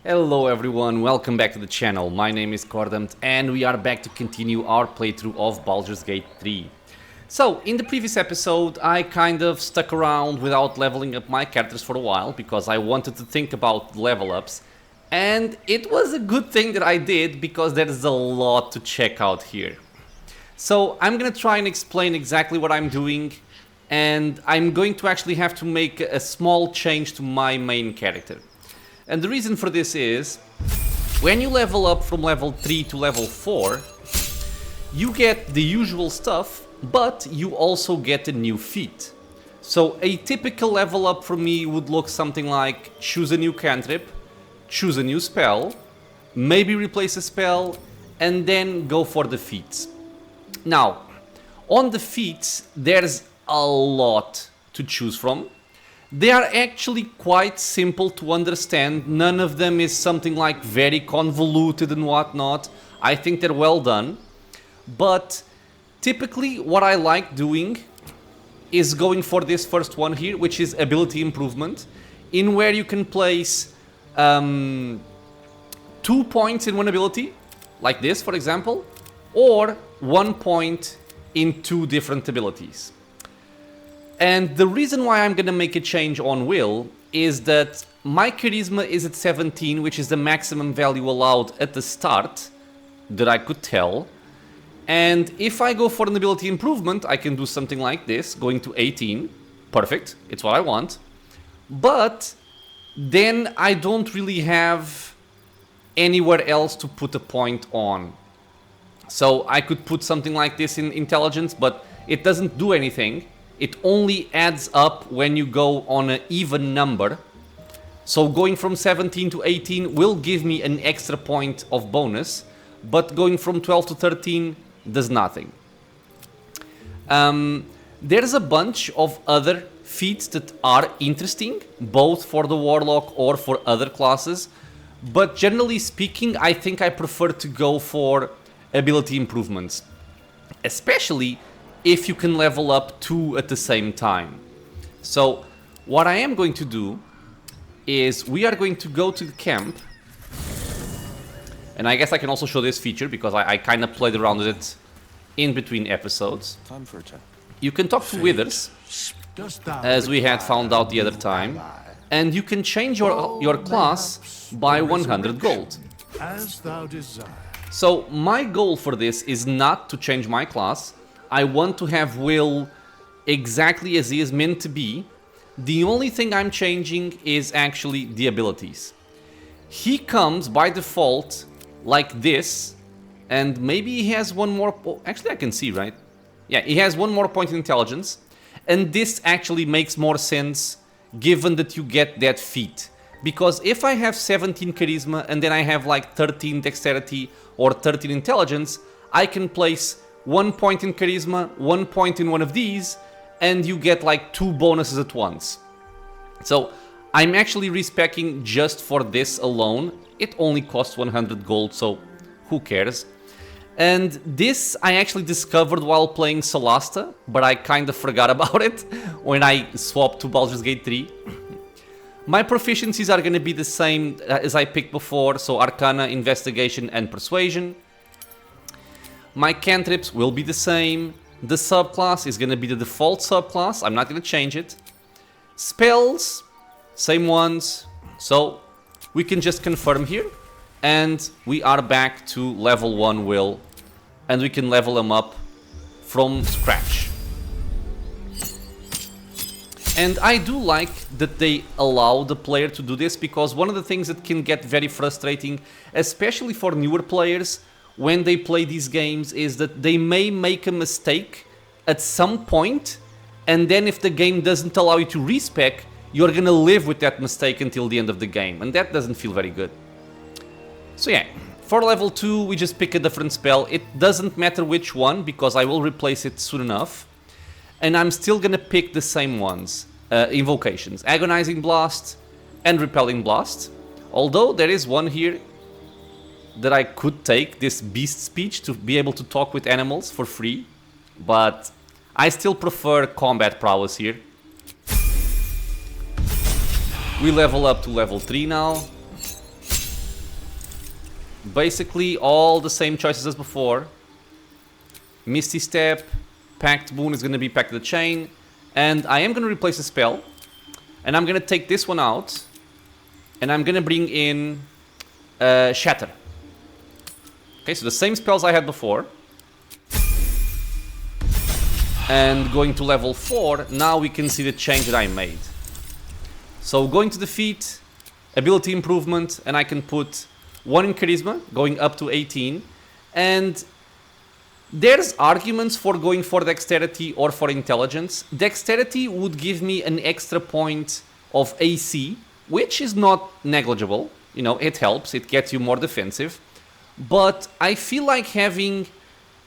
Hello everyone, welcome back to the channel. My name is Cordamt and we are back to continue our playthrough of Baldur's Gate 3. So, in the previous episode I kind of stuck around without leveling up my characters for a while because I wanted to think about level ups. And it was a good thing that I did because there's a lot to check out here. So I'm gonna try and explain exactly what I'm doing, and I'm going to actually have to make a small change to my main character. And the reason for this is, when you level up from level 3 to level 4, you get the usual stuff, but you also get a new feat. So a typical level up for me would look something like choose a new cantrip, choose a new spell, maybe replace a spell, and then go for the feats. Now, on the feats, there's a lot to choose from. They are actually quite simple to understand. None of them is something like very convoluted and whatnot. I think they're well done. But typically what I like doing is going for this first one here, which is ability improvement, in where you can place 2 points in one ability, like this for example, or 1 point in 2 different abilities. And the reason why I'm gonna make a change on Wyll is that my charisma is at 17, which is the maximum value allowed at the start that I could tell. And if I go for an ability improvement, I can do something like this, going to 18. Perfect, it's what I want. But then I don't really have anywhere else to put a point on. So I could put something like this in intelligence, but it doesn't do anything. It only adds up when you go on an even number. So going from 17 to 18 will give me an extra point of bonus, but going from 12 to 13 does nothing. There's a bunch of other feats that are interesting, both for the Warlock or for other classes, but generally speaking, I think I prefer to go for ability improvements, especially if you can level up 2 at the same time. So what I am going to do is we are going to go to the camp, and I guess I can also show this feature because I kind of played around with it in between episodes. You can talk to withers, as we had found out the other time, and you can change your class by 100 gold. As thou desire. So my goal for this is not to change my class. I want to have Wyll exactly as he is meant to be. The only thing I'm changing is actually the abilities. He comes by default like this, and maybe he has one more... Actually, I can see, right? Yeah, he has 1 more point in intelligence, and this actually makes more sense given that you get that feat. Because if I have 17 charisma and then I have like 13 dexterity or 13 intelligence, I can place 1 point in charisma, 1 point in one of these, and you get like 2 bonuses at once. So I'm actually respeccing just for this alone. It only costs 100 gold, so who cares? And this I actually discovered while playing Solasta, but I kind of forgot about it when I swapped to Baldur's Gate 3. My proficiencies are going to be the same as I picked before, so Arcana, Investigation and Persuasion. My cantrips will be the same. The subclass is going to be the default subclass. I'm not going to change it. Spells, same ones. So we can just confirm here. And we are back to level 1 Wyll. And we can level them up from scratch. And I do like that they allow the player to do this, because one of the things that can get very frustrating, especially for newer players, when they play these games, is that they may make a mistake at some point, and then if the game doesn't allow you to respec, you're gonna live with that mistake until the end of the game, and that doesn't feel very good. So yeah, for level 2 we just pick a different spell. It doesn't matter which one, because I will replace it soon enough, and I'm still gonna pick the same ones. Invocations, Agonizing Blast and Repelling Blast, although there is one here that I could take, this Beast Speech, to be able to talk with animals for free, but I still prefer Combat Prowess here. We level up to level 3 now. Basically all the same choices as before. Misty Step, Pact Boon is going to be Pact the Chain, and I am going to replace a spell, and I'm going to take this one out, and I'm going to bring in Shatter. Okay, so the same spells I had before. And going to level 4, now we can see the change that I made. So going to defeat, ability improvement, and I can put 1 in charisma, going up to 18. And there's arguments for going for dexterity or for intelligence. Dexterity would give me an extra point of AC, which is not negligible. You know, it helps, it gets you more defensive. But I feel like having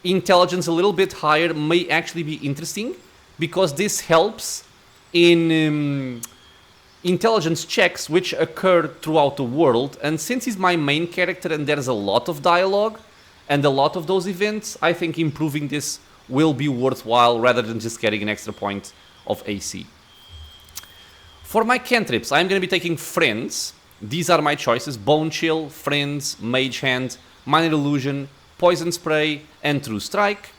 intelligence a little bit higher may actually be interesting, because this helps in intelligence checks which occur throughout the world, and since he's my main character and there's a lot of dialogue and a lot of those events, I think improving this will be worthwhile rather than just getting an extra point of AC. For my cantrips, I'm going to be taking Friends. These are my choices: Bone Chill, Friends, Mage Hand, Minor Illusion, Poison Spray, and True Strike.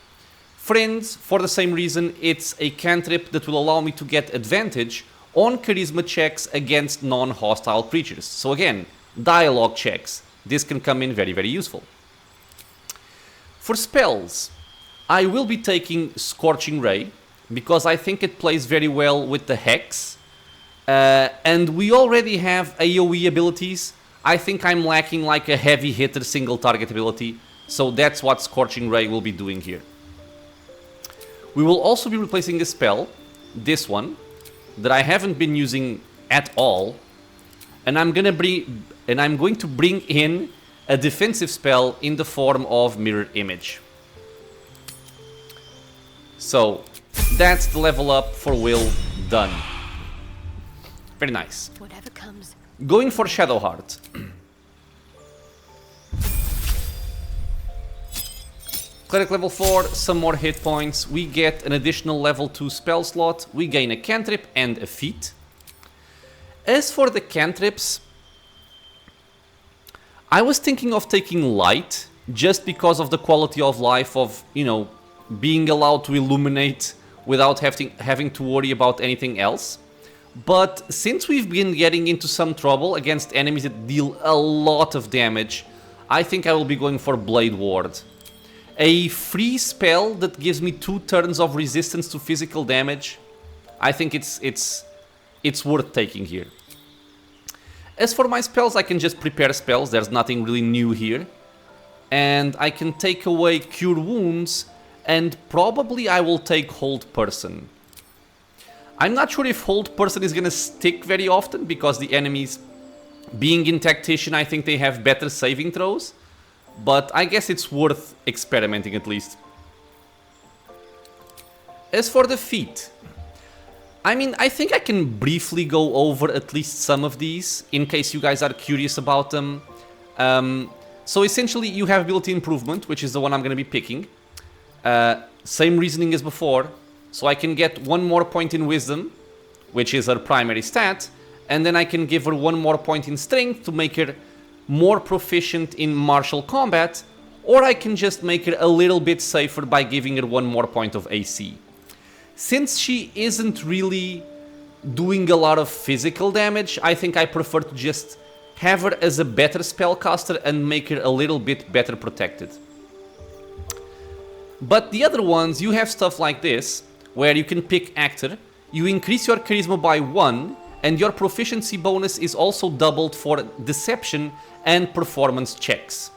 Friends, for the same reason, it's a cantrip that will allow me to get advantage on charisma checks against non-hostile creatures. So again, dialogue checks. This can come in very, very useful. For spells, I will be taking Scorching Ray, because I think it plays very well with the Hex. And we already have AoE abilities. I think I'm lacking like a heavy hitter single target ability. So that's what Scorching Ray will be doing here. We will also be replacing a spell, this one, that I haven't been using at all, and I'm going to bring in a defensive spell in the form of Mirror Image. So that's the level up for Wyll done. Very nice. Whatever comes. Going for Shadowheart. Cleric level 4, some more hit points, we get an additional level 2 spell slot, we gain a cantrip and a feat. As for the cantrips, I was thinking of taking Light, just because of the quality of life of, you know, being allowed to illuminate without having to worry about anything else. But since we've been getting into some trouble against enemies that deal a lot of damage, I think I will be going for Blade Ward. A free spell that gives me 2 turns of resistance to physical damage. I think it's worth taking here. As for my spells, I can just prepare spells. There's nothing really new here. And I can take away Cure Wounds, and probably I will take Hold Person. I'm not sure if Hold Person is going to stick very often, because the enemies, being in Tactician, I think they have better saving throws. But I guess it's worth experimenting at least. As for the feat, I mean, I think I can briefly go over at least some of these, in case you guys are curious about them. So essentially, you have ability improvement, which is the one I'm going to be picking. Same reasoning as before. So I can get 1 more point in Wisdom, which is her primary stat. And then I can give her 1 more point in Strength to make her more proficient in martial combat, or I can just make her a little bit safer by giving her 1 more point of AC. Since she isn't really doing a lot of physical damage, I think I prefer to just have her as a better spellcaster and make her a little bit better protected. But the other ones, you have stuff like this, where you can pick Actor, you increase your charisma by 1, and your proficiency bonus is also doubled for deception and performance checks.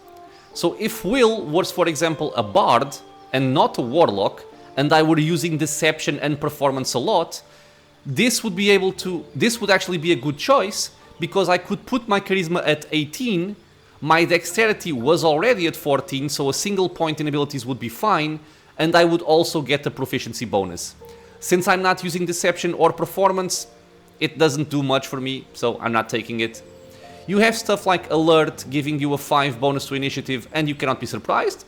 So if Wyll was, for example, a bard and not a warlock, and I were using deception and performance a lot, this would actually be a good choice, because I could put my charisma at 18, my dexterity was already at 14, so a single point in abilities would be fine, and I would also get a proficiency bonus. Since I'm not using deception or performance, it doesn't do much for me, so I'm not taking it. You have stuff like Alert, giving you a 5 bonus to initiative, and you cannot be surprised.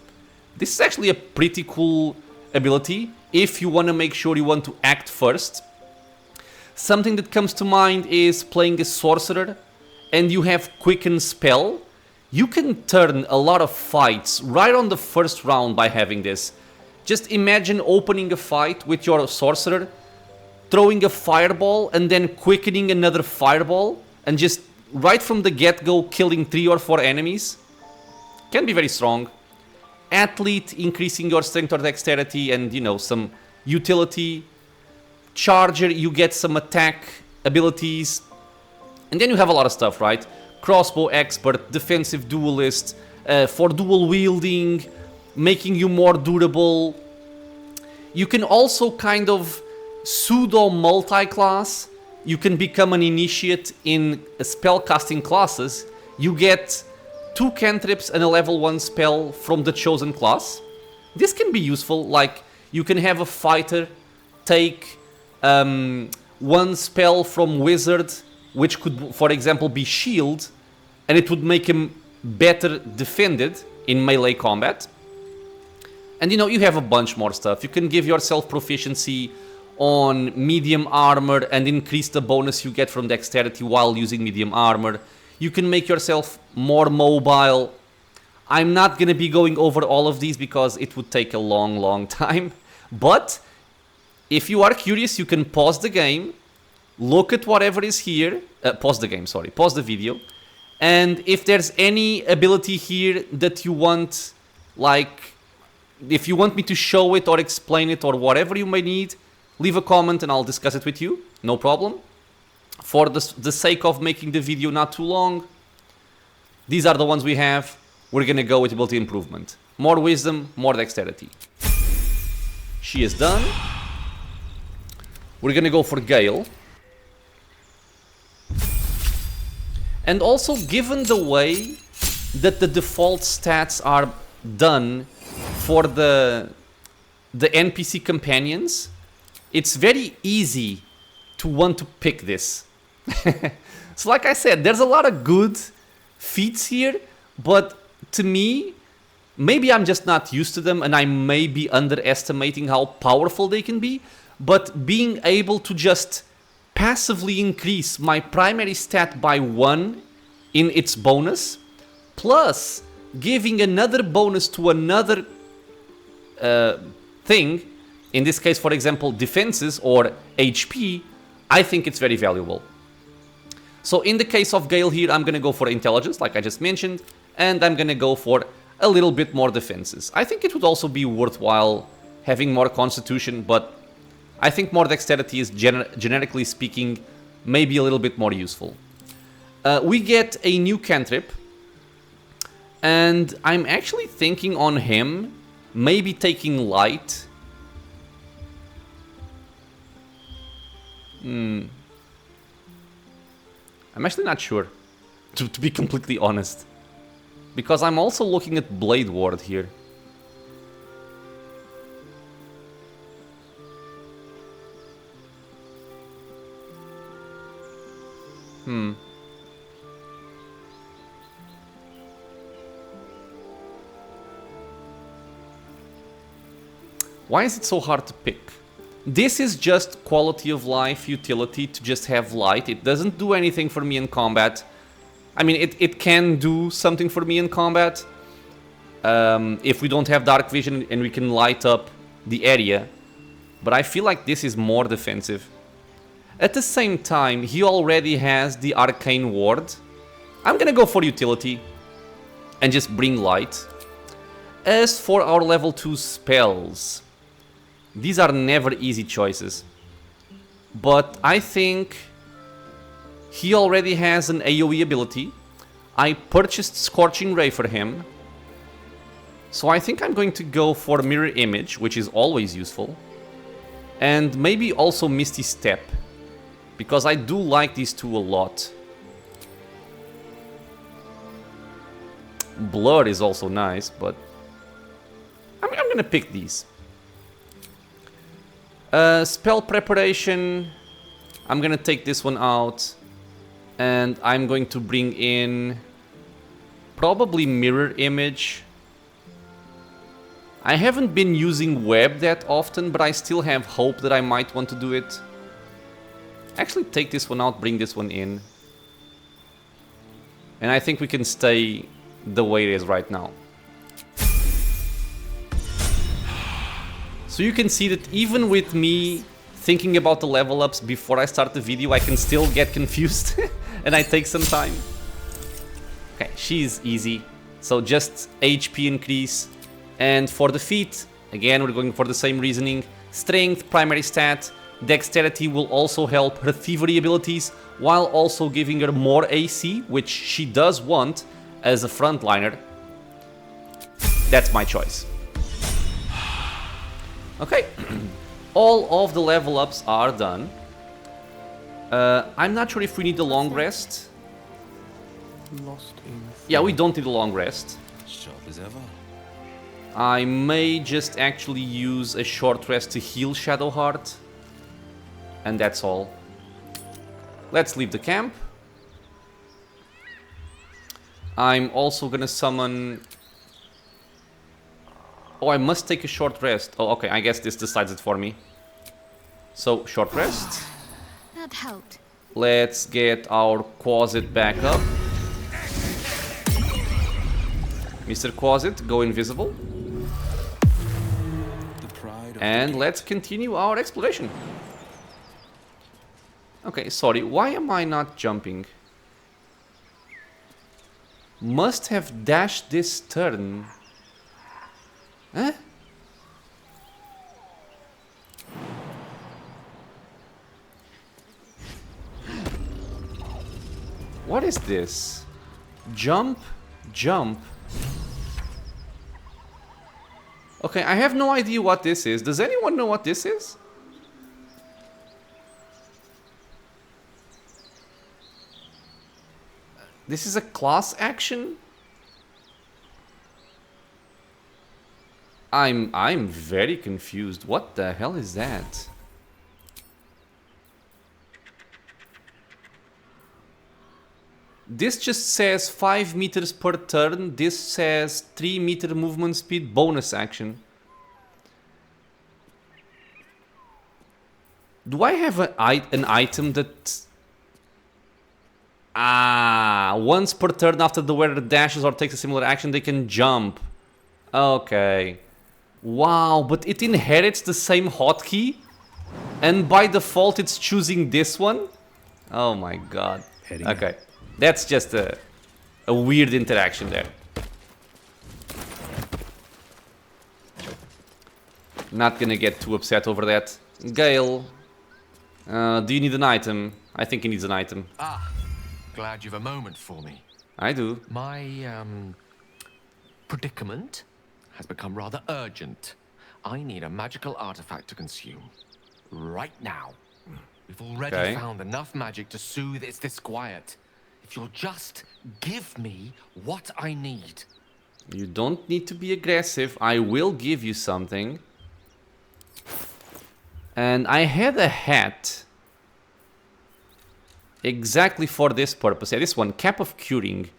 This is actually a pretty cool ability, if you want to make sure you want to act first. Something that comes to mind is playing a sorcerer, and you have Quicken Spell. You can turn a lot of fights right on the first round by having this. Just imagine opening a fight with your sorcerer, throwing a fireball and then quickening another fireball and just right from the get-go killing 3 or 4 enemies. Can be very strong. Athlete, increasing your strength or dexterity and, you know, some utility. Charger, you get some attack abilities. And then you have a lot of stuff, right? Crossbow expert, defensive duelist, for dual wielding, making you more durable. You can also kind of pseudo multi-class. You can become an initiate in spellcasting classes. You get 2 cantrips and a level 1 spell from the chosen class. This can be useful, like you can have a fighter take 1 spell from wizard, which could, for example, be shield, and it would make him better defended in melee combat. And you know, you have a bunch more stuff. You can give yourself proficiency on medium armor and increase the bonus you get from dexterity while using medium armor. You can make yourself more mobile. I'm not going to be going over all of these because it would take a long time. But if you are curious, you can pause the game, look at whatever is here. Pause the video. And if there's any ability here that you want, like, if you want me to show it or explain it or whatever you may need, leave a comment and I'll discuss it with you. No problem. For the sake of making the video not too long, these are the ones we have. We're gonna go with ability improvement. More wisdom, more dexterity. She is done. We're gonna go for Gale. And also, given the way that the default stats are done for the NPC companions, it's very easy to want to pick this. So like I said, there's a lot of good feats here, but to me, maybe I'm just not used to them and I may be underestimating how powerful they can be, but being able to just passively increase my primary stat by 1 in its bonus, plus giving another bonus to another thing, in this case, for example, defenses or HP, I think it's very valuable. So in the case of Gale here, I'm going to go for intelligence, like I just mentioned, and I'm going to go for a little bit more defenses. I think it would also be worthwhile having more constitution, but I think more dexterity is, generically speaking, maybe a little bit more useful. We get a new cantrip, and I'm actually thinking on him, maybe taking light. I'm actually not sure, to be completely honest. Because I'm also looking at Blade Ward here. Why is it so hard to pick? This is just quality of life utility to just have light. It doesn't do anything for me in combat. I mean, it can do something for me in combat. If we don't have dark vision and we can light up the area. But I feel like this is more defensive. At the same time, he already has the arcane ward. I'm gonna go for utility and just bring light. As for our level 2 spells, these are never easy choices. But I think he already has an AoE ability. I purchased Scorching Ray for him. So I think I'm going to go for Mirror Image, which is always useful. And maybe also Misty Step, because I do like these two a lot. Blur is also nice, but I'm gonna pick these. Spell Preparation, I'm gonna take this one out. And I'm going to bring in probably Mirror Image. I haven't been using Web that often, but I still have hope that I might want to do it. Actually, take this one out, bring this one in. And I think we can stay the way it is right now. So you can see that even with me thinking about the level ups before I start the video, I can still get confused and I take some time. Okay, she's easy. So just HP increase. And for the feat, again, we're going for the same reasoning. Strength, primary stat. Dexterity will also help her thievery abilities, while also giving her more AC, which she does want as a frontliner. That's my choice. Okay, all of the level ups are done. I'm not sure if we need a long rest. Yeah, we don't need a long rest. Sharp as ever. I may just actually use a short rest to heal Shadowheart. And that's all. Let's leave the camp. I'm also gonna summon... Oh, I must take a short rest. Oh, okay, I guess this decides it for me. So, short rest. That helped. Let's get our Quasit back up. Mr. Quasit, go invisible. And let's continue our exploration. Okay, sorry, why am I not jumping? Must have dashed this turn. Huh? What is this? Jump, jump. Okay, I have no idea what this is. Does anyone know what this is? This is a class action? I'm very confused. What the hell is that? This just says 5 meters per turn. This says 3 meter movement speed bonus action. Do I have an item that... Ah, once per turn after the wearer dashes or takes a similar action, they can jump. Okay. Wow, but it inherits the same hotkey? And by default it's choosing this one? Oh my god. Okay. That's just a weird interaction there. Not gonna get too upset over that. Gale, do you need an item? I think he needs an item. Ah, glad you've a moment for me. I do. My, predicament has become rather urgent. I need a magical artifact to consume. Right now. We've already found enough magic to soothe its disquiet. If you'll just give me what I need. You don't need to be aggressive. I will give you something. And I had a hat exactly for this purpose. Yeah, this one, Cap of Curing.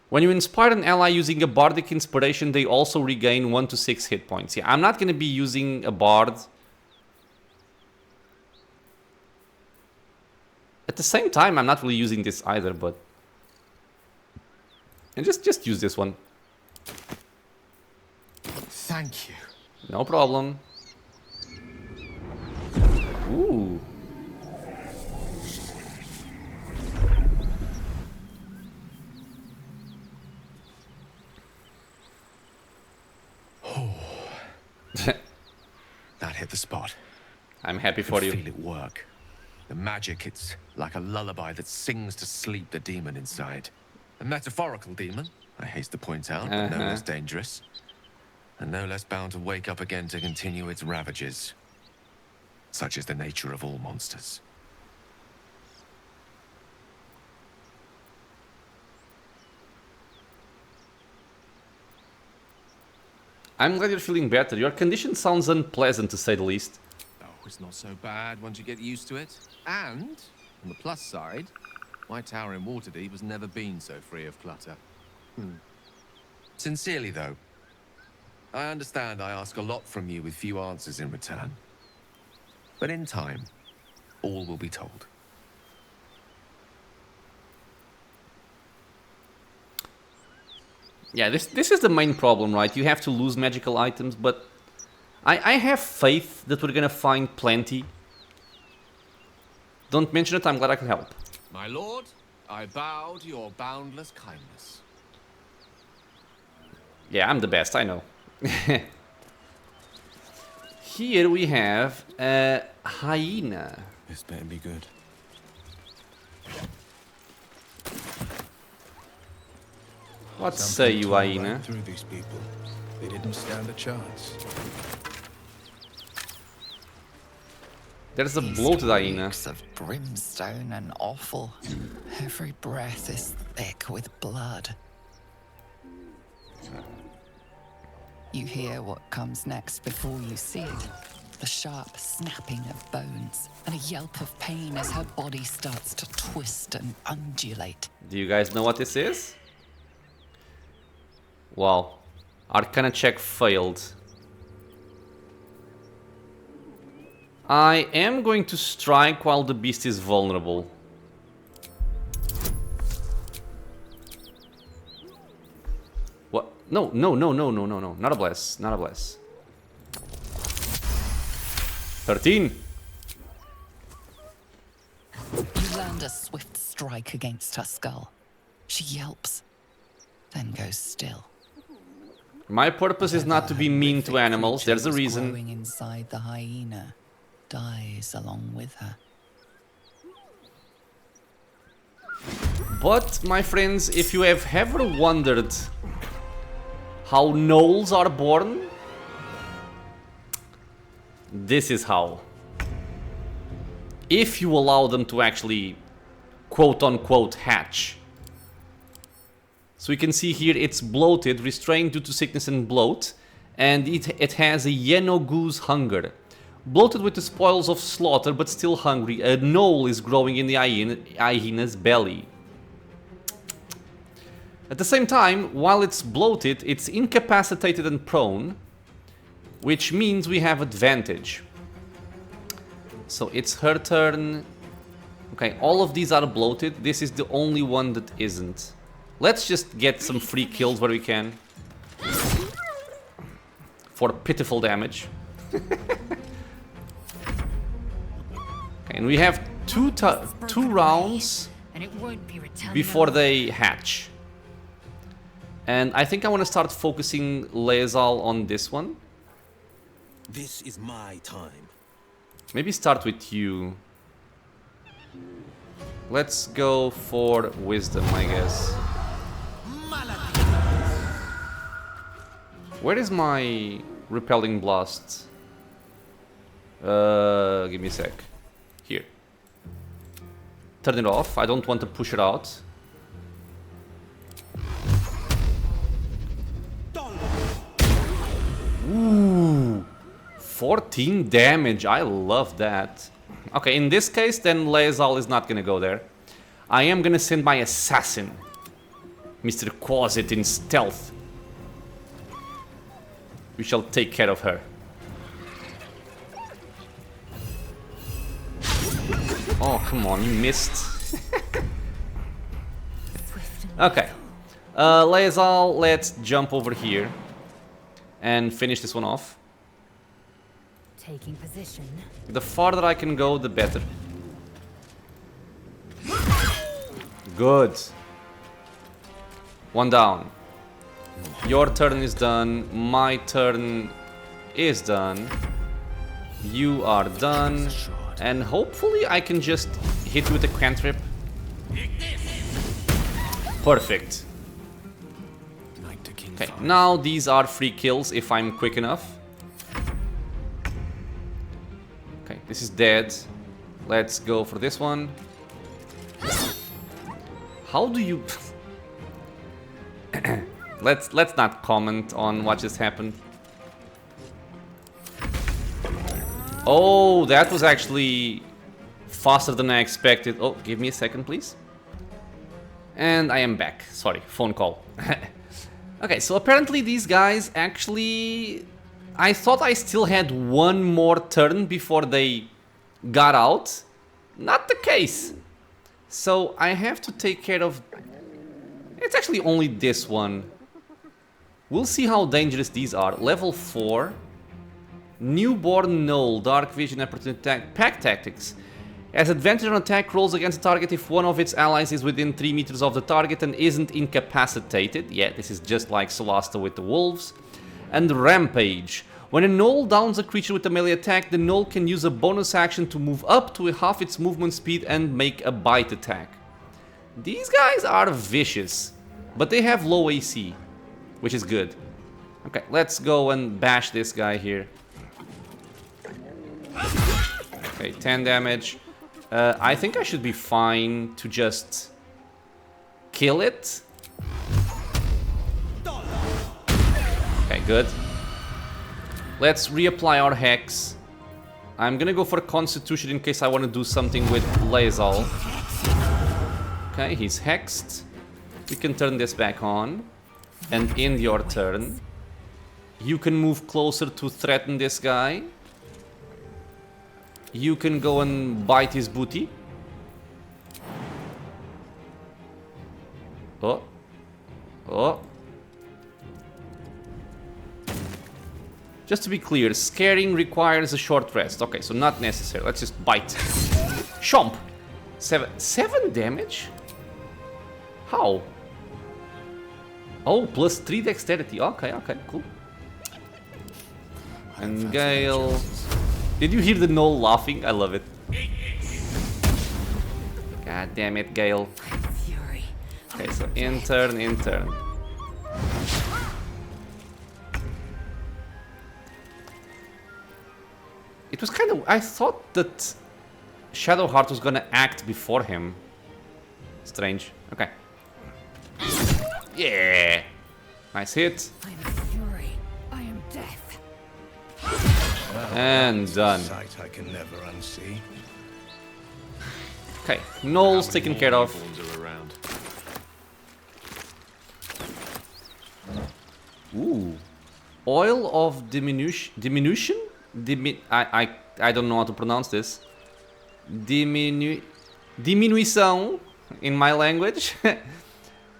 When you inspire an ally using a bardic inspiration, they also regain 1 to 6 hit points. Yeah, I'm not going to be using a bard. At the same time, I'm not really using this either, but... And just use this one. Thank you. No problem. Ooh. That hit the spot. I'm happy for you. Feel it work. The magic, it's like a lullaby that sings to sleep the demon inside. A metaphorical demon, I haste to point out, but no less dangerous. And no less bound to wake up again to continue its ravages. Such is the nature of all monsters. I'm glad you're feeling better. Your condition sounds unpleasant, to say the least. Oh, it's not so bad once you get used to it. And, on the plus side, my tower in Waterdeep has never been so free of clutter. Sincerely, though, I understand I ask a lot from you with few answers in return. But in time, all will be told. Yeah, this is the main problem, right? You have to lose magical items, but I have faith that we're gonna find plenty. Don't mention it, I'm glad I can help. My lord, I bow to your boundless kindness. Yeah, I'm the best, I know. Here we have a hyena. This better be good. What say you, hyena? Right through these people. They didn't stand a chance. There's a These bloated hyena. reeks of brimstone and offal. Every breath is thick with blood. You hear what comes next before you see it. The sharp snapping of bones and a yelp of pain as her body starts to twist and undulate. Do you guys know what this is? Wow. Arcana check failed. I am going to strike while the beast is vulnerable. What? No, no, no, no, no, no, no. Not a bless. Not a bless. 13. You land a swift strike against her skull. She yelps, then goes still. My purpose is not to be mean to animals. There's a reason. Growing inside the hyena dies along with her. But, my friends, if you have ever wondered how gnolls are born, this is how. If you allow them to actually, quote-unquote, hatch. So you can see here it's bloated, restrained due to sickness and bloat, and it has a yellow goose hunger. Bloated with the spoils of slaughter, but still hungry, a gnoll is growing in the hyena's belly. At the same time, while it's bloated, it's incapacitated and prone, which means we have advantage. So it's her turn. Okay, all of these are bloated. This is the only one that isn't. Let's just get some free kills where we can. For pitiful damage. Okay, and we have two rounds before they hatch. And I think I want to start focusing Laezal on this one. This is my time. Maybe start with you. Let's go for wisdom, I guess. Where is my repelling blast? Give me a sec. Here. Turn it off. I don't want to push it out. Ooh, 14 damage. I love that. Okay, in this case, then Laezal is not gonna go there. I am gonna send my assassin, Mr. Quasit in stealth. We shall take care of her. Oh, come on, you missed. Okay. Laezal, let's jump over here and finish this one off. Taking position. The farther I can go, the better. Good. One down. Your turn is done. My turn is done. You are done. And hopefully I can just hit you with a cantrip. Perfect. Okay, now these are free kills if I'm quick enough. Okay, this is dead. Let's go for this one. How do you... Let's not comment on what just happened. Oh, that was actually faster than I expected. Oh, give me a second, please. And I am back. Sorry, phone call. Okay, so apparently these guys actually... I thought I still had one more turn before they got out. Not the case. So I have to take care of... It's actually only this one. We'll see how dangerous these are. Level 4. Newborn Gnoll, Dark Vision, Opportunity Attack, Pack Tactics. Has advantage on attack rolls against the target if one of its allies is within 3 meters of the target and isn't incapacitated. Yeah, this is just like Solasta with the wolves. And Rampage. When a Gnoll downs a creature with a melee attack, the Gnoll can use a bonus action to move up to half its movement speed and make a bite attack. These guys are vicious, but they have low AC, which is good. Okay, let's go and bash this guy here. Okay, 10 damage. I think I should be fine to just kill it. Okay, good. Let's reapply our Hex. I'm gonna go for Constitution in case I want to do something with Lae'zel. Okay, he's hexed. You can turn this back on. And end your turn. You can move closer to threaten this guy. You can go and bite his booty. Oh. Oh. Just to be clear, scaring requires a short rest. Okay, so not necessary. Let's just bite. Chomp! 7 damage? How? Oh, plus 3 dexterity. Okay, okay, cool. And Gale. Did you hear the Gnoll laughing? I love it. God damn it, Gale. Fury. Okay, so in turn, in turn. It was kind of... I thought that Shadowheart was gonna act before him. Strange. Okay. Yeah! Nice hit. I am fury. I am death. And done. Sight I can never unsee. Okay, Gnoll's taken care of. Ooh. Oil of diminution? I don't know how to pronounce this. Diminuição in my language.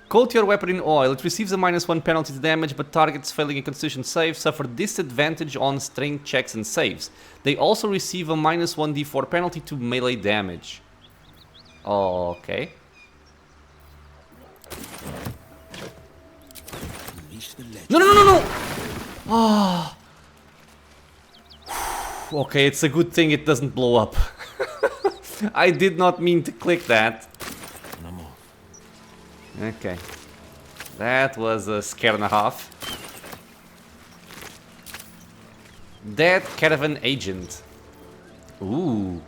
Coat your weapon in oil. It receives a -1 penalty to damage, but targets failing a constitution save suffer disadvantage on strength checks and saves. They also receive a -1 d4 penalty to melee damage. Okay. No, no, no, no, no! Ah. Okay, it's a good thing it doesn't blow up. I did not mean to click that. Okay. That was a scare and a half. Dead caravan agent. Ooh.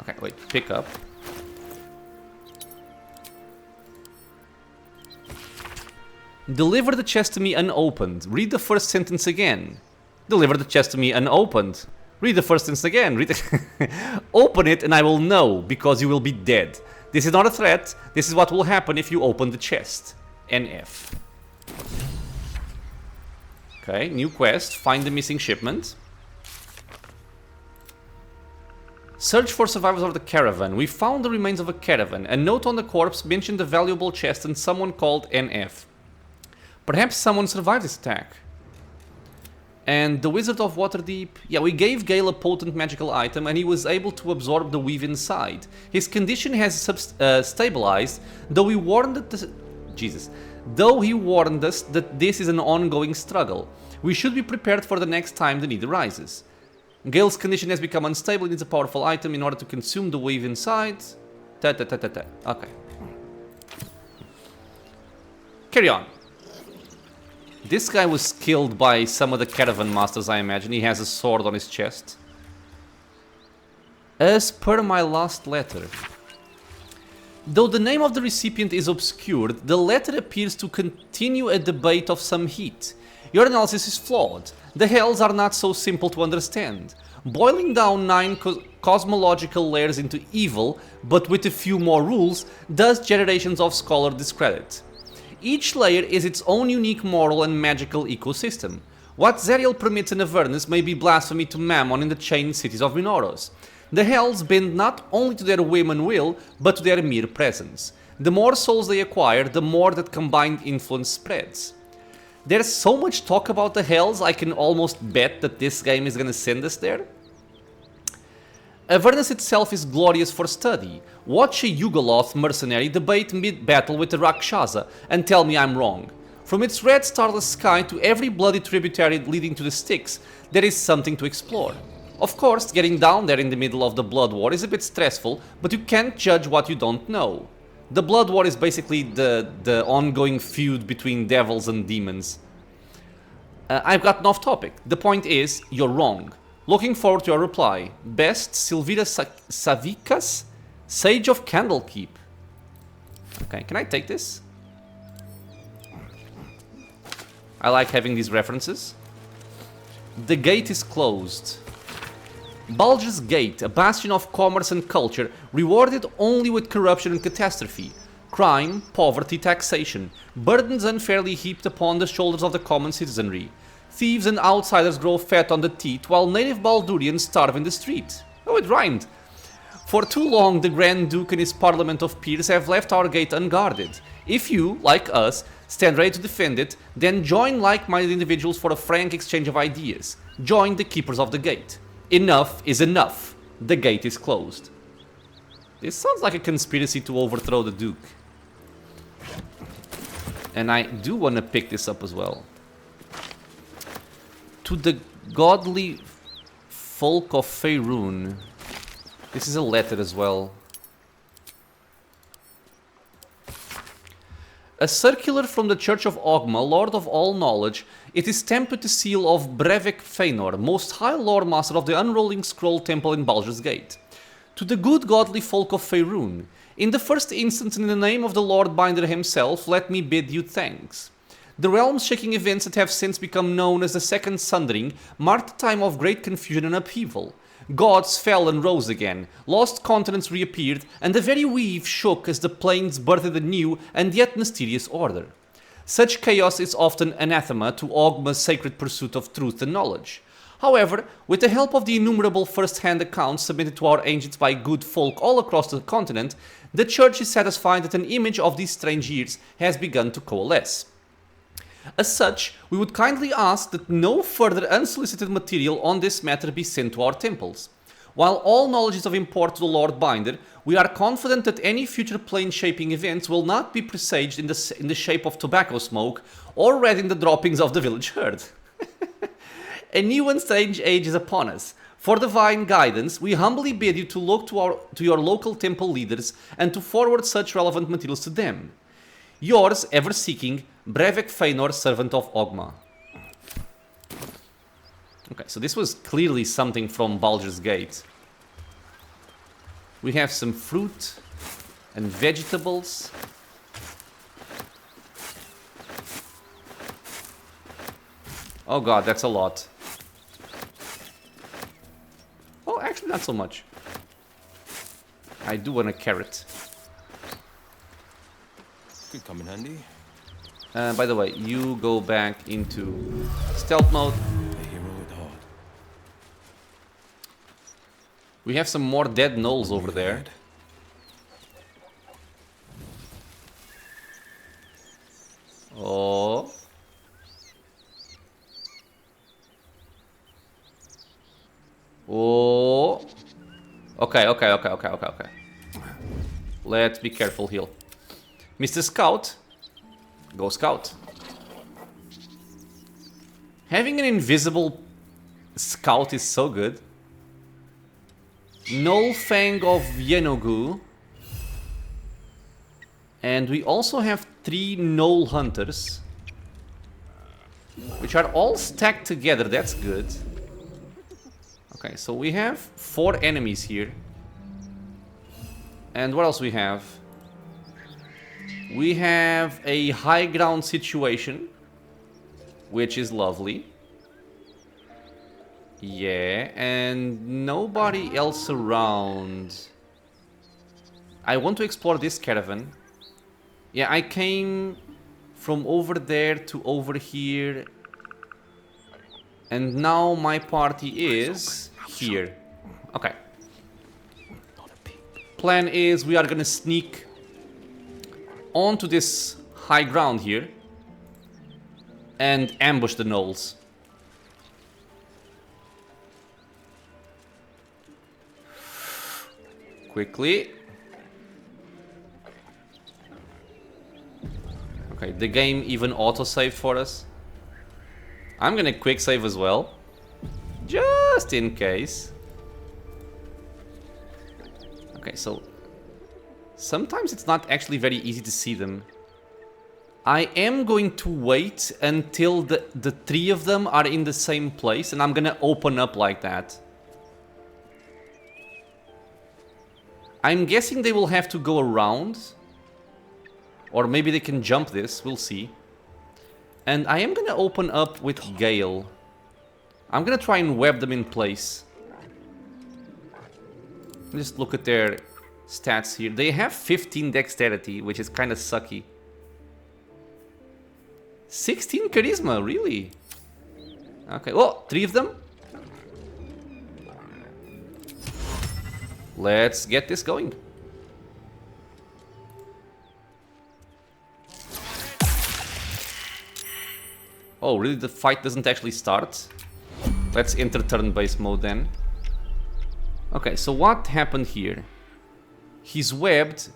Okay, wait, pick up. Deliver the chest to me unopened. Read the first sentence again. Deliver the chest to me unopened. Read the first sentence again. Read it. Open it and I will know, because you will be dead. This is not a threat. This is what will happen if you open the chest. NF. Okay, new quest. Find the missing shipment. Search for survivors of the caravan. We found the remains of a caravan. A note on the corpse mentioned the valuable chest and someone called NF. Perhaps someone survived this attack. And the Wizard of Waterdeep... Yeah, we gave Gale a potent magical item and he was able to absorb the weave inside. His condition has stabilized, though he warned that Though he warned us that this is an ongoing struggle. We should be prepared for the next time the need arises. Gale's condition has become unstable. He needs a powerful item in order to consume the weave inside. Okay. Carry on. This guy was killed by some of the caravan masters, I imagine. He has a sword on his chest. As per my last letter. Though the name of the recipient is obscured, the letter appears to continue a debate of some heat. Your analysis is flawed. The hells are not so simple to understand. Boiling down 9 cosmological layers into evil, but with a few more rules, does generations of scholar discredit. Each layer is its own unique moral and magical ecosystem. What Zerial permits in Avernus may be blasphemy to Mammon in the chained cities of Minoros. The hells bend not only to their whim and will, but to their mere presence. The more souls they acquire, the more that combined influence spreads. There's so much talk about the Hells, I can almost bet that this game is gonna send us there. Avernus itself is glorious for study. Watch a Yugoloth mercenary debate mid-battle with the Rakshasa and tell me I'm wrong. From its red starless sky to every bloody tributary leading to the Styx, there is something to explore. Of course, getting down there in the middle of the Blood War is a bit stressful, but you can't judge what you don't know. The Blood War is basically the ongoing feud between devils and demons. I've gotten off topic. The point is, you're wrong. Looking forward to your reply. Best, Silvira Savikas, Sage of Candlekeep. Okay, can I take this? I like having these references. The gate is closed. Baldur's Gate, a bastion of commerce and culture, rewarded only with corruption and catastrophe. Crime, poverty, taxation, burdens unfairly heaped upon the shoulders of the common citizenry. Thieves and outsiders grow fat on the teat, while native Baldurians starve in the street. Oh, it rhymed! For too long, the Grand Duke and his parliament of peers have left our gate unguarded. If you, like us, stand ready to defend it, then join like-minded individuals for a frank exchange of ideas. Join the keepers of the gate. Enough is enough. The gate is closed. This sounds like a conspiracy to overthrow the Duke. And I do want to pick this up as well. To the godly folk of Faerun. This is a letter as well. A circular from the Church of Ogma, Lord of all knowledge, it is stamped with the seal of Brevik Feanor, most high lore master of the Unrolling Scroll Temple in Baldur's Gate. To the good godly folk of Faerun, in the first instance and in the name of the Lord Binder himself, let me bid you thanks. The realm-shaking events that have since become known as the Second Sundering marked a time of great confusion and upheaval. Gods fell and rose again, lost continents reappeared, and the very weave shook as the plains birthed a new and yet mysterious order. Such chaos is often anathema to Ogma's sacred pursuit of truth and knowledge. However, with the help of the innumerable first-hand accounts submitted to our ancients by good folk all across the continent, the Church is satisfied that an image of these strange years has begun to coalesce. As such, we would kindly ask that no further unsolicited material on this matter be sent to our temples. While all knowledge is of import to the Lord Binder, we are confident that any future plane-shaping events will not be presaged in the shape of tobacco smoke or read in the droppings of the village herd. A new and strange age is upon us. For divine guidance, we humbly bid you to look to your local temple leaders and to forward such relevant materials to them. Yours, ever seeking, Brevik Feanor, servant of Ogma. Okay, so this was clearly something from Baldur's Gate. We have some fruit and vegetables. Oh god, that's a lot. Oh, actually not so much. I do want a carrot. Could come in handy. By the way, you go back into stealth mode. A hero at heart. We have some more dead gnolls over there. Oh. Oh. Okay. Let's be careful here. Mr. Scout. Go Scout. Having an invisible Scout is so good. Gnoll Fang of Yenogu. And we also have 3 Gnoll Hunters, which are all stacked together. That's good. Okay, so we have 4 enemies here. And what else we have? We have a high ground situation, which is lovely. Yeah, and nobody else around. I want to explore this caravan. Yeah, I came from over there to over here. And now my party is here. Okay. Plan is we are gonna sneak onto this high ground here and ambush the gnolls. Quickly. Okay, the game even auto-saved for us. I'm gonna quick save as well, just in case. Okay, so sometimes it's not actually very easy to see them. I am going to wait until the three of them are in the same place, and I'm gonna open up like that. I'm guessing they will have to go around, or maybe they can jump this, we'll see. And I am gonna open up with Gale. I'm gonna try and web them in place. Just look at their stats here. They have 15 dexterity, which is kind of sucky. 16 charisma, really? Okay, oh, 3 of them. Let's get this going. Oh, really? The fight doesn't actually start? Let's enter turn-based mode then. Okay, so what happened here? He's webbed,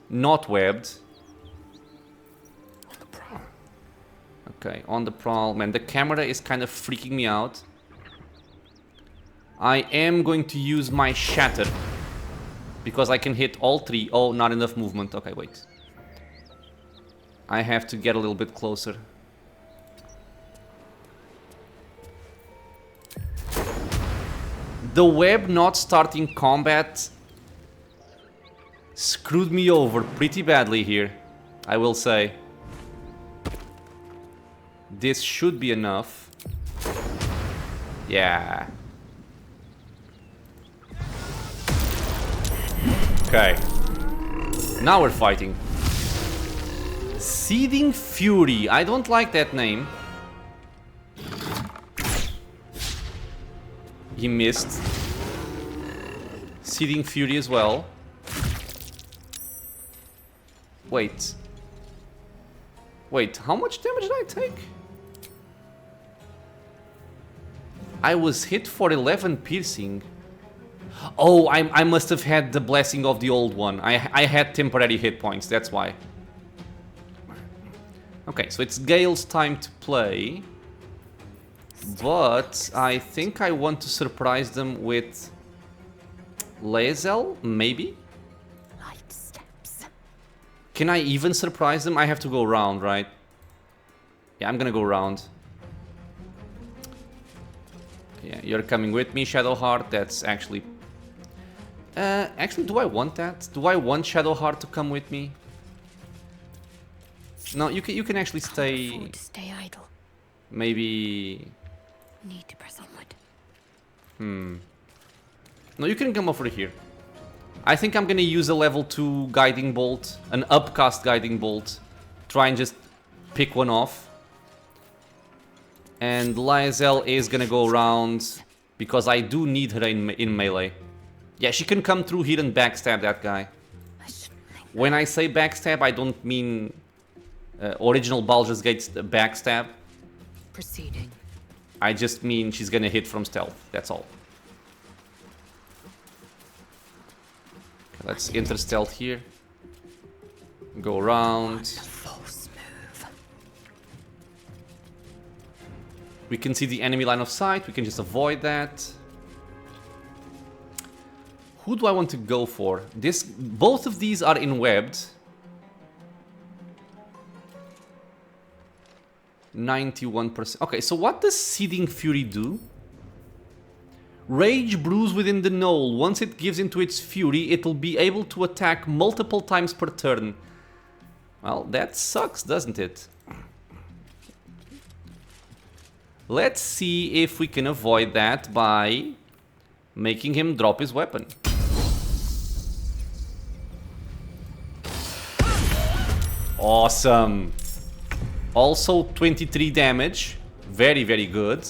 not webbed. Okay, on the prowl. Man, the camera is kind of freaking me out. I am going to use my shatter, because I can hit all 3. Oh, not enough movement. Okay, wait. I have to get a little bit closer. The web not starting combat screwed me over pretty badly here, I will say. This should be enough. Yeah. Okay. Now we're fighting. Seething Fury. I don't like that name. He missed. Seething Fury as well. Wait. Wait, how much damage did I take? I was hit for 11 piercing. Oh, I must have had the blessing of the old one. I had temporary hit points, that's why. Okay, so it's Gale's time to play. But I think I want to surprise them with Lae'zel, maybe? Light steps. Can I even surprise them? I have to go round, right? Yeah, I'm gonna go round. Yeah, you're coming with me, Shadowheart. That's actually... actually, do I want that? Do I want Shadowheart to come with me? No, you can actually stay... Can't afford to stay idle. Maybe... Need to press onward. No, you can come over here. I think I'm gonna use a level 2 guiding bolt, an upcast guiding bolt. Try and just pick one off. And Lae'zel is gonna go around because I do need her in melee. Yeah, she can come through here and backstab that guy. When I say backstab, I don't mean original Baldur's Gate's backstab. Proceeding. I just mean she's gonna hit from stealth, that's all. Okay, let's enter stealth here. Go around. False move. We can see the enemy line of sight, we can just avoid that. Who do I want to go for? Both of these are in webbed. 91%. Okay, so what does Seething Fury do? Rage brews within the gnoll. Once it gives into its fury, it will be able to attack multiple times per turn. Well, that sucks, doesn't it? Let's see if we can avoid that by making him drop his weapon. Awesome. Also 23 damage. Very, very good.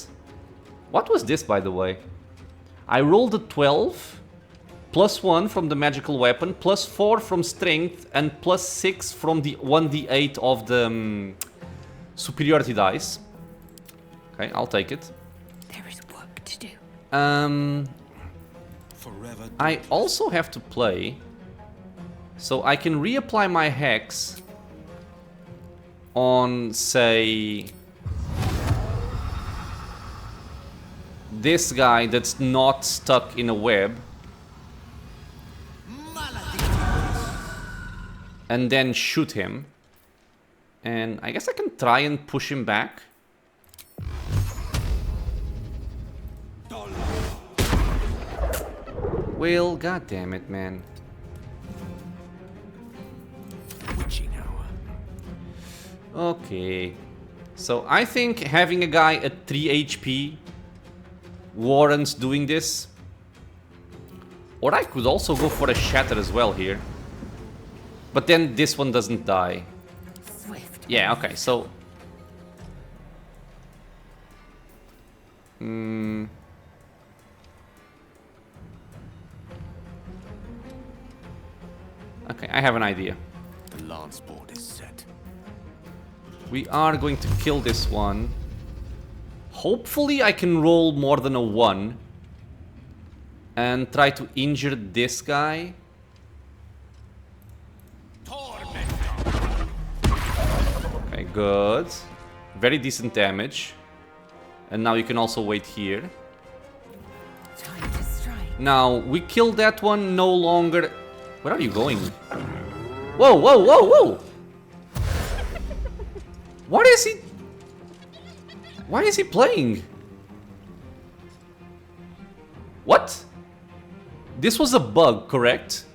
What was this, by the way? I rolled a 12 +1 from the magical weapon, +4 from strength, and +6 from the 1d8 of the superiority dice. Okay, I'll take it. There is work to do. Forever. I also have to play, so I can reapply my hex on, say, this guy that's not stuck in a web, and then shoot him. And I guess I can try and push him back. Well, god damn it, man. Witching hour. Okay. So I think having a guy at 3 HP warrants doing this. Or I could also go for a shatter as well here. But then this one doesn't die. Swift. Yeah, okay, so... Okay, I have an idea. The lance board is set. We are going to kill this one. Hopefully I can roll more than a 1. And try to injure this guy. Okay, good. Very decent damage. And now you can also wait here. Time to strike. Now, we killed that one, no longer... Where are you going? Whoa, whoa, whoa, whoa! What is he... Why is he playing? What? This was a bug, correct?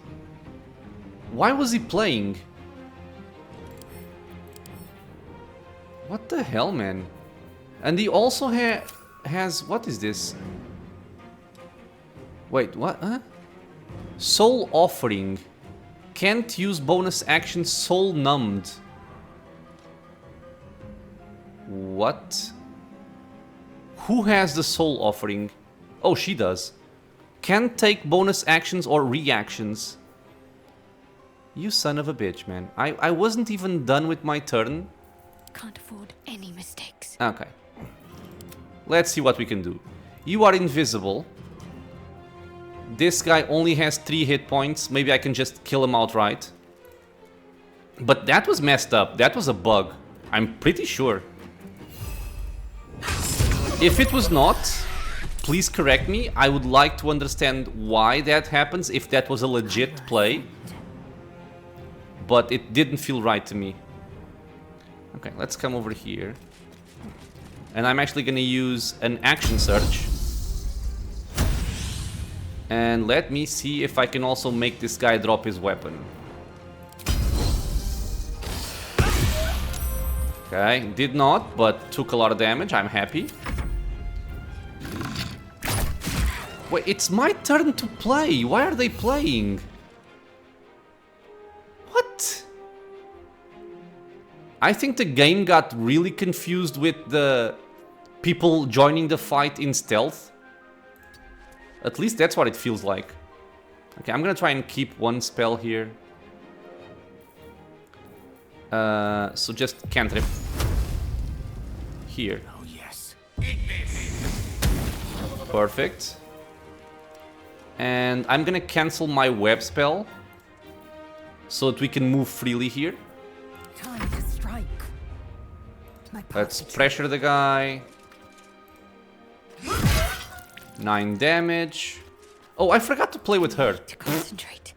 Why was he playing? What the hell, man? And he also has... What is this? Wait, what? Huh? Soul Offering. Can't use bonus action Soul Numbed. What? Who has the Soul Offering? Oh, she does. Can't take bonus actions or reactions. You son of a bitch, man. I wasn't even done with my turn. Can't afford any mistakes. Okay. Let's see what we can do. You are invisible. This guy only has 3 hit points. Maybe I can just kill him outright. But that was messed up. That was a bug. I'm pretty sure. If it was not, please correct me. I would like to understand why that happens, if that was a legit play. But it didn't feel right to me. Okay, let's come over here. And I'm actually gonna use an action search. And let me see if I can also make this guy drop his weapon. Okay, did not, but took a lot of damage. I'm happy. Wait, it's my turn to play. Why are they playing? What? I think the game got really confused with the people joining the fight in stealth. At least that's what it feels like. Okay, I'm gonna try and keep one spell here. So just cantrip. Here. Oh yes. Perfect. And I'm gonna cancel my web spell so that we can move freely here. Time to strike. My Let's path pressure the guy. 9 damage. Oh, I forgot to play with her. to concentrate.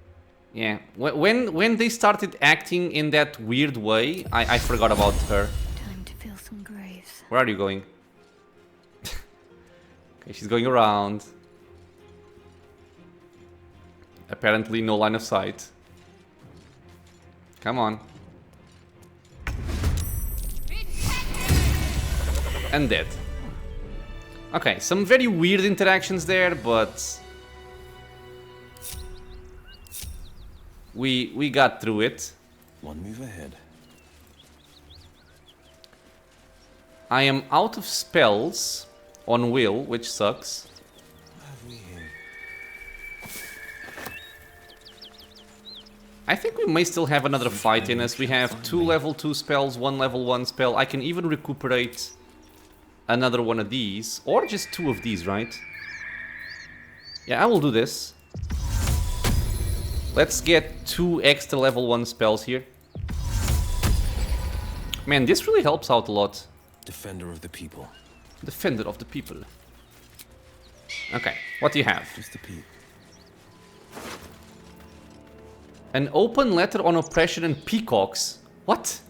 Yeah, when they started acting in that weird way, I forgot about her. Time to fill some graves. Where are you going? Okay, she's going around. Apparently no line of sight. Come on. And dead. Okay, some very weird interactions there, but we got through it. One move ahead. I am out of spells on Wyll, which sucks. Have we him? I think we may still have another fight in us. We have 2 level 2 spells, 1 level 1 spell. I can even recuperate another one of these. Or just 2 of these, right? Yeah, I will do this. Let's get 2 extra level 1 spells here. Man, this really helps out a lot. Defender of the people. Defender of the people. Okay, what do you have? Just the people. An open letter on oppression and peacocks. What?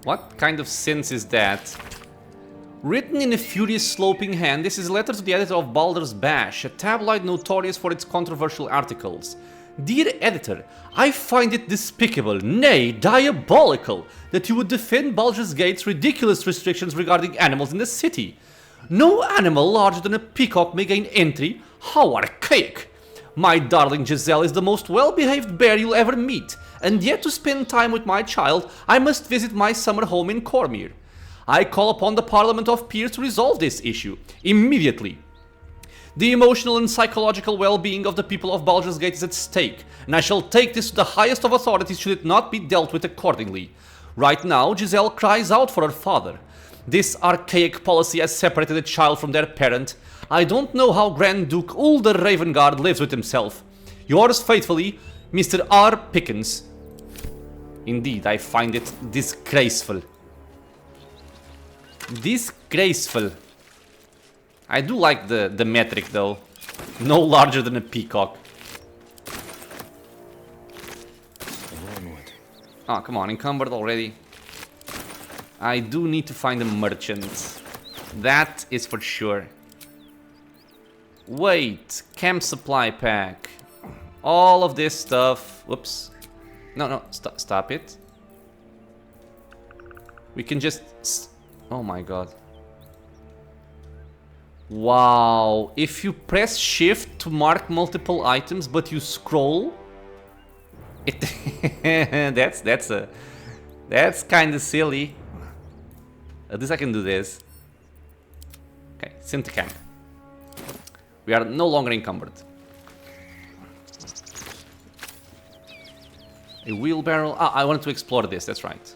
What kind of sense is that? Written in a furious sloping hand, this is a letter to the editor of Baldur's Bash, a tabloid notorious for its controversial articles. Dear editor, I find it despicable, nay, diabolical, that you would defend Baldur's Gate's ridiculous restrictions regarding animals in the city. No animal larger than a peacock may gain entry. How archaic! My darling Giselle is the most well-behaved bear you'll ever meet, and yet to spend time with my child, I must visit my summer home in Cormyr. I call upon the Parliament of Peers to resolve this issue, immediately. The emotional and psychological well-being of the people of Baldur's Gate is at stake, and I shall take this to the highest of authorities should it not be dealt with accordingly. Right now, Giselle cries out for her father. This archaic policy has separated a child from their parent. I don't know how Grand Duke Ulder Ravengard lives with himself. Yours faithfully, Mr. R. Pickens. Indeed, I find it disgraceful. Disgraceful. I do like the metric though. No larger than a peacock. Oh, come on, encumbered already. I do need to find a merchant. That is for sure. Wait, camp supply pack. All of this stuff. Whoops. No, stop it. We can just... Oh my god. Wow. If you press shift to mark multiple items, but you scroll... That's kind of silly. At least I can do this. Okay, Synth camp. We are no longer encumbered. A wheelbarrow. Ah, I wanted to explore this, that's right.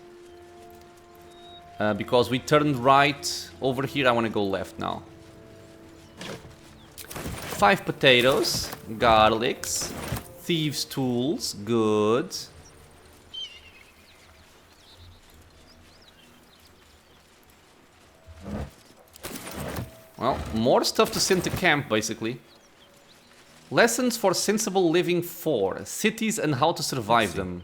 Because we turned right over here, I want to go left now. 5 potatoes, garlics, thieves' tools, good. Well, more stuff to send to camp, basically. Lessons for sensible living 4. Cities and how to survive them.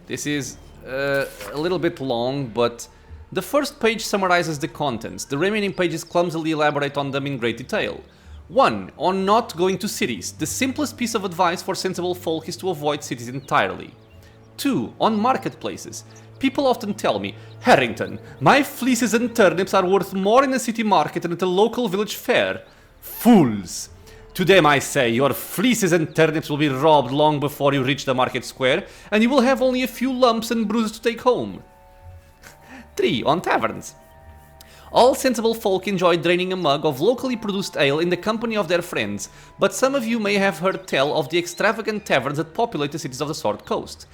This is a little bit long, but the first page summarizes the contents. The remaining pages clumsily elaborate on them in great detail. 1. On not going to cities. The simplest piece of advice for sensible folk is to avoid cities entirely. 2. On marketplaces. People often tell me, Harrington, my fleeces and turnips are worth more in a city market than at a local village fair. Fools! To them I say, your fleeces and turnips will be robbed long before you reach the market square, and you will have only a few lumps and bruises to take home. 3. On taverns. All sensible folk enjoy draining a mug of locally produced ale in the company of their friends, but some of you may have heard tell of the extravagant taverns that populate the cities of the Sword Coast.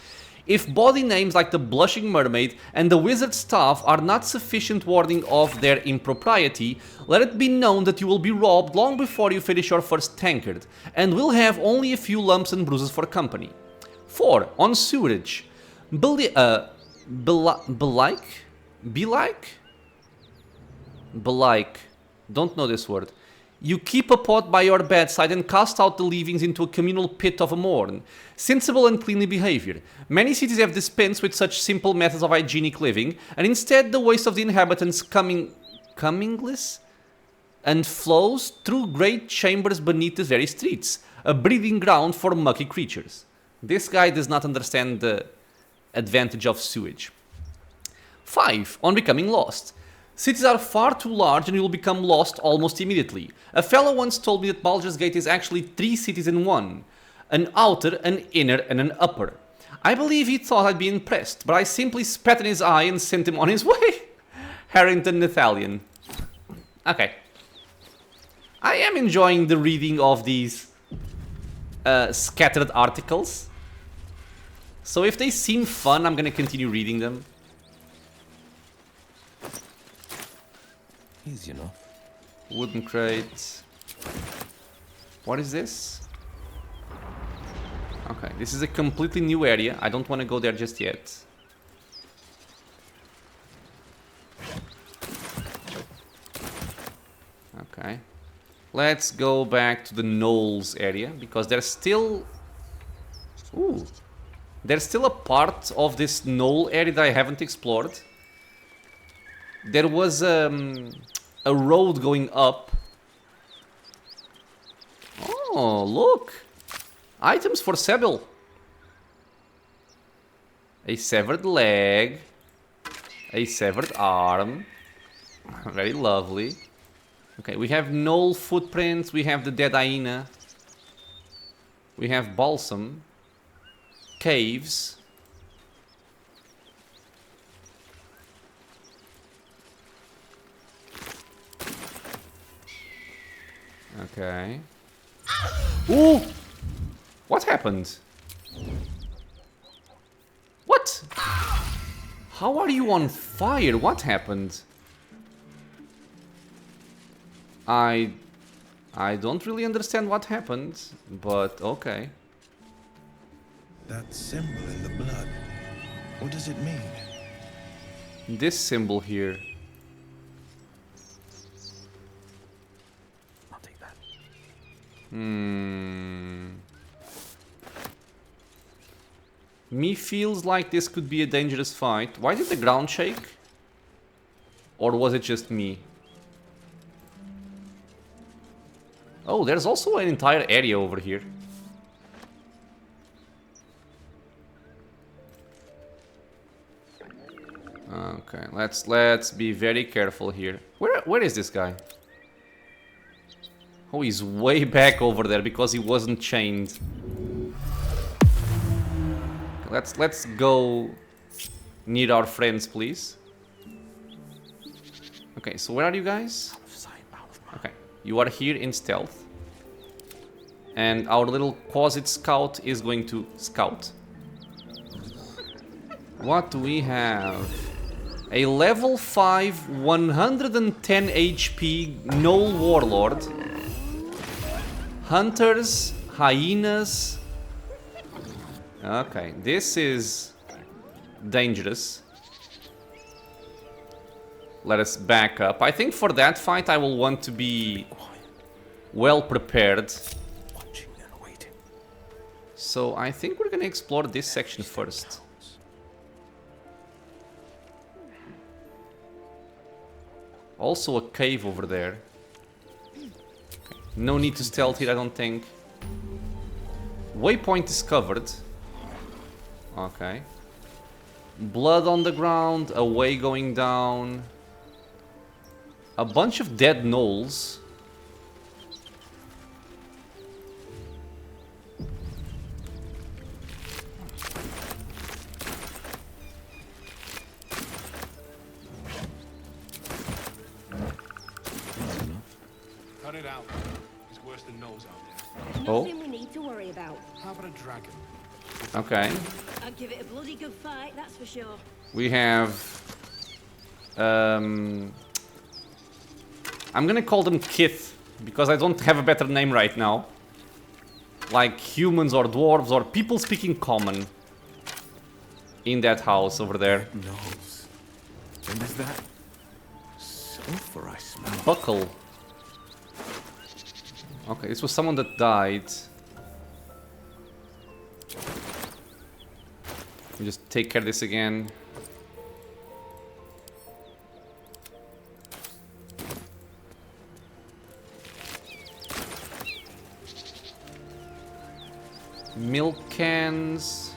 If body names like the Blushing Mermaid and the Wizard's Staff are not sufficient warning of their impropriety, let it be known that you will be robbed long before you finish your first tankard, and will have only a few lumps and bruises for company. 4. On sewerage. Belike. Don't know this word. You keep a pot by your bedside and cast out the leavings into a communal pit of a morn. Sensible and cleanly behavior. Many cities have dispensed with such simple methods of hygienic living, and instead the waste of the inhabitants commingless and flows through great chambers beneath the very streets, a breeding ground for mucky creatures. This guy does not understand the advantage of sewage. 5. On becoming lost. Cities are far too large and you will become lost almost immediately. A fellow once told me that Baldur's Gate is actually 3 cities in one. An outer, an inner, and an upper. I believe he thought I'd be impressed, but I simply spat in his eye and sent him on his way. Harrington Nathalion. Okay. I am enjoying the reading of these scattered articles. So if they seem fun, I'm gonna continue reading them. Easy enough. Wooden crate. What is this? Okay, this is a completely new area. I don't want to go there just yet. Okay. Let's go back to the gnolls area, because there's still... Ooh. There's still a part of this gnoll area that I haven't explored. There was a road going up. Oh, look! Items for Sebel. A severed leg. A severed arm. Very lovely. Okay, we have gnoll footprints. We have the dead hyena. We have balsam. Caves. Okay. Ooh! What happened? What? How are you on fire? What happened? I don't really understand what happened, but okay. That symbol in the blood. What does it mean? This symbol here. I'll take that. Me feels like this could be a dangerous fight. Why did the ground shake? Or was it just me? Oh, there's also an entire area over here. Okay, let's be very careful here. Where is this guy? Oh, he's way back over there because he wasn't chained. Okay, let's go near our friends, please. Okay, so where are you guys? Okay, you are here in stealth. And our little Quasit scout is going to scout. What do we have? A level 5, 110 HP Gnoll Warlord. Hunters, hyenas. Okay, this is dangerous. Let us back up. I think for that fight I will want to be well prepared. So I think we're gonna explore this section first. Also a cave over there. Okay. No need to stealth here, I don't think. Waypoint discovered. Okay. Blood on the ground, a way going down. A bunch of dead gnolls. Cut it out. It's worse than nose out there. Oh. Nothing we need to worry about. How about a dragon? Okay. I'd give it a bloody good fight, that's for sure. We have... I'm gonna call them Kith, because I don't have a better name right now. Like humans or dwarves or people speaking common. In that house over there. Gnolls. And is that sulfur I smell? Buckle. Okay, this was someone that died. We just take care of this again. Milk cans.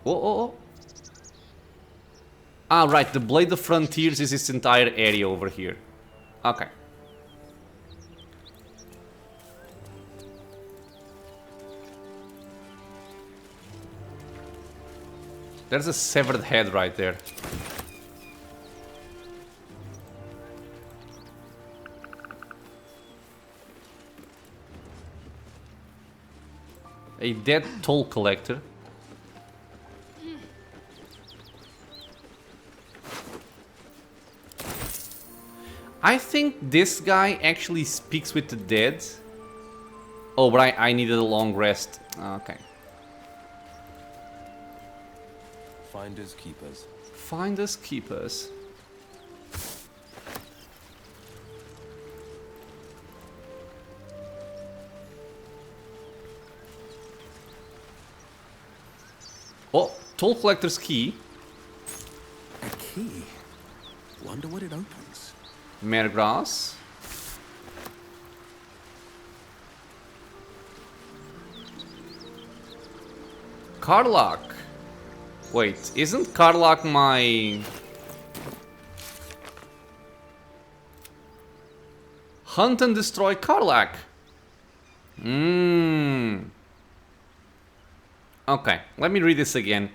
Oh. Ah, right, the Blade of Frontiers is this entire area over here. Okay. There's a severed head right there. A dead toll collector. I think this guy actually speaks with the dead. Oh, but I needed a long rest. Okay. Finders keepers. Finders keepers. Oh, toll collector's key. A key. Wonder what it opens. Mergrass. Karlach. Wait, isn't Karlach my... Hunt and destroy Karlach. Okay, let me read this again.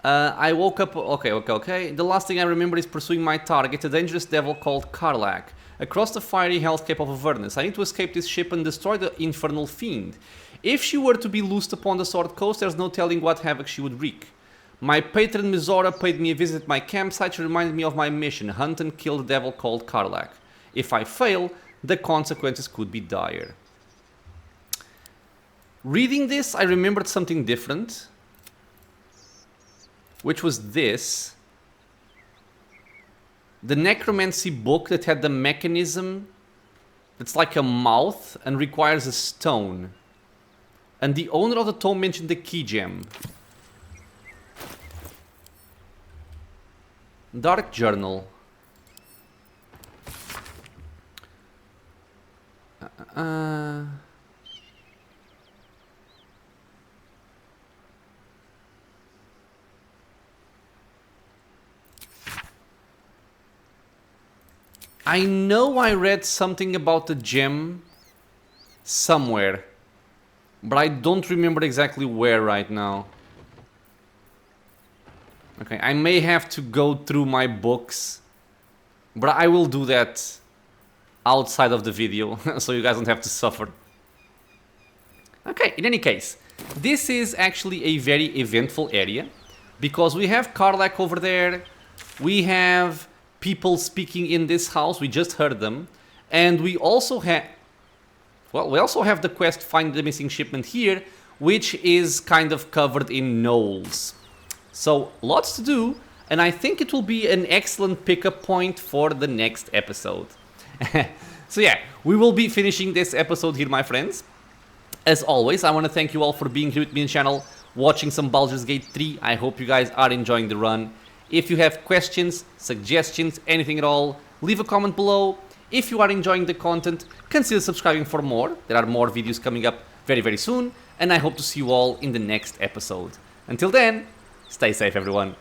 I woke up... Okay. The last thing I remember is pursuing my target, a dangerous devil called Karlach, across the fiery hellscape of Avernus. I need to escape this ship and destroy the infernal fiend. If she were to be loosed upon the Sword Coast, there's no telling what havoc she would wreak. My patron Mizora paid me a visit at my campsite. She reminded me of my mission, hunt and kill the devil called Karlach. If I fail, the consequences could be dire. Reading this, I remembered something different, which was this. The necromancy book that had the mechanism that's like a mouth and requires a stone. And the owner of the tome mentioned the key gem. Dark Journal. I know I read something about the gem somewhere, but I don't remember exactly where right now. Okay, I may have to go through my books, but I will do that outside of the video, so you guys don't have to suffer. Okay, in any case, this is actually a very eventful area, because we have Karlach over there, we have people speaking in this house, we just heard them, and we also have... Well, we also have the quest Find the Missing Shipment here, which is kind of covered in gnolls. So, lots to do, and I think it will be an excellent pickup point for the next episode. So yeah, we will be finishing this episode here, my friends. As always, I want to thank you all for being here with me on the channel, watching some Baldur's Gate 3. I hope you guys are enjoying the run. If you have questions, suggestions, anything at all, leave a comment below. If you are enjoying the content, consider subscribing for more. There are more videos coming up very, very soon, and I hope to see you all in the next episode. Until then, stay safe, everyone.